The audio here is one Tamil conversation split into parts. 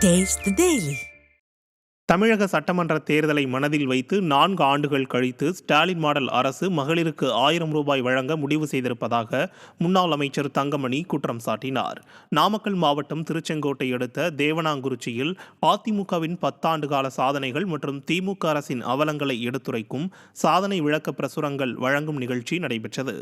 Taste the Daily. தமிழக சட்டமன்ற தேர்தலை மனதில் வைத்து 4 ஆண்டுகள் கழித்து ஸ்டாலின் மாடல் அரசு மகளிருக்கு 1000 ரூபாய் வழங்க முடிவு செய்திருப்பதாக முன்னாள் அமைச்சர் தங்கமணி குற்றம் சாட்டினார். நாமக்கல் மாவட்டம் திருச்செங்கோட்டை அடுத்த தேவனாங்குறிச்சியில் அதிமுகவின் 10 ஆண்டு கால சாதனைகள் மற்றும் திமுக அரசின் அவலங்களை எடுத்துரைக்கும் சாதனை விளக்க பிரசுரங்கள் வழங்கும் நிகழ்ச்சி நடைபெற்றது.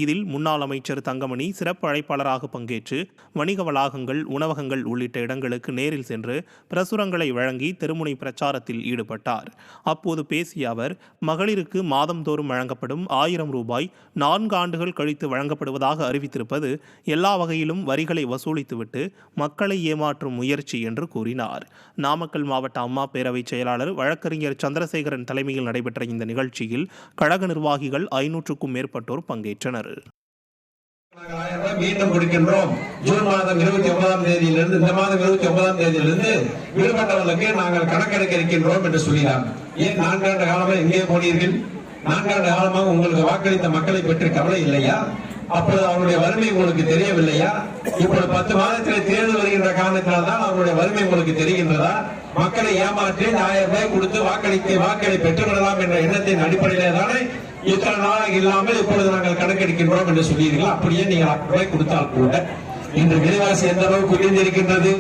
இதில் முன்னாள் அமைச்சர் தங்கமணி சிறப்பு அழைப்பாளராக பங்கேற்று வணிக வளாகங்கள், உணவகங்கள் உள்ளிட்ட இடங்களுக்கு நேரில் சென்று பிரசுரங்களை வழங்கி தெருமுனை பிரச்சாரத்தில் ஈடுபட்டார். அப்போது பேசிய அவர், மகளிருக்கு மாதந்தோறும் வழங்கப்படும் 1000 ரூபாய் 4 ஆண்டுகள் கழித்து வழங்கப்படுவதாக அறிவித்திருப்பது எல்லா வகையிலும் வரிகளை வசூலித்துவிட்டு மக்களை ஏமாற்றும் முயற்சி என்று கூறினார். நாமக்கல் மாவட்ட அம்மா பேரவை செயலாளர் வழக்கறிஞர் சந்திரசேகரன் தலைமையில் நடைபெற்ற இந்த நிகழ்ச்சியில் கழக நிர்வாகிகள் 500க்கும் மேற்பட்டோர் பங்கேற்றனர். மீண்டும் கொடுக்கின்றோம். ஜூன் மாதம் 29ஆம் தேதியிலிருந்து இந்த மாதம் 29ஆம் தேதியிலிருந்து விடுபட்டவர்களுக்கு நாங்கள் கணக்கெடுக்க இருக்கின்றோம் என்று சொல்லினார். ஏன் 4 ஆண்டு காலமாக எங்கே போனீர்கள்? 4 ஆண்டு காலமாக உங்களுக்கு வாக்களித்த மக்களை பற்றி கவலை இல்லையா? அப்பொழுது அவருடைய வறுமை உங்களுக்கு தெரியவில்லையா? இப்பொழுது 10 மாதத்தில் தேர்தல் வருகின்ற காரணத்தினால் தான் அவருடைய வறுமை உங்களுக்கு தெரிகின்றதா? மக்களை ஏமாற்றி 1000 ரூபாய் கொடுத்து வாக்களை பெற்றுவிடலாம் என்ற எண்ணத்தின் அடிப்படையிலே தானே இத்தனை நாளாக இல்லாமல் இப்பொழுது நாங்கள் கணக்கெடுக்கின்றோம் என்று சொல்லியிருக்கலாம். அப்படியே நீங்கள் 1000 ரூபாய் கொடுத்தால் கூட இன்று விலைவாசி எந்த அளவுக்கு உயர்ந்திருக்கின்றது?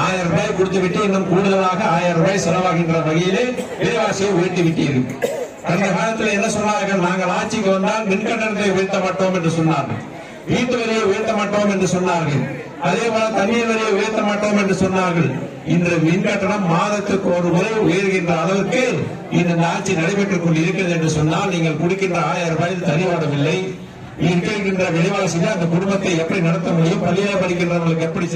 1000 ரூபாய் கொடுத்து விட்டு இன்னும் கூடுதலாக 1000 ரூபாய் செலவாகின்ற வகையிலே விலைவாசியை உயர்த்தி விட்டீர்கள். கடந்த காலத்தில் என்ன சொன்னார்கள்? நாங்கள் ஆட்சிக்கு வந்தால் மின்கட்டணத்தை உயர்த்த மாட்டோம் என்று சொன்னார்கள், வீட்டு வரியை உயர்த்த மாட்டோம் என்று சொன்னார்கள், அதே போல தண்ணீர் வரியை உயர்த்த மாட்டோம் என்று சொன்னார்கள். இன்று மின்கட்டணம் மாதத்துக்கு ஒரு முறை உயர்கின்ற அளவுக்கு இந்த ஆட்சி நடைபெற்றுக் கொண்டு இருக்கிறது என்று சொன்னால் நீங்கள் கொடுக்கின்ற 1000 ரூபாயில் தனிவாடவில்லை. இருக்கின்ற விலைவாசியில் அந்த குடும்பத்தை எப்படி நடத்த முடியும்? பள்ளியில் படிக்கின்றவர்களுக்கு எப்படி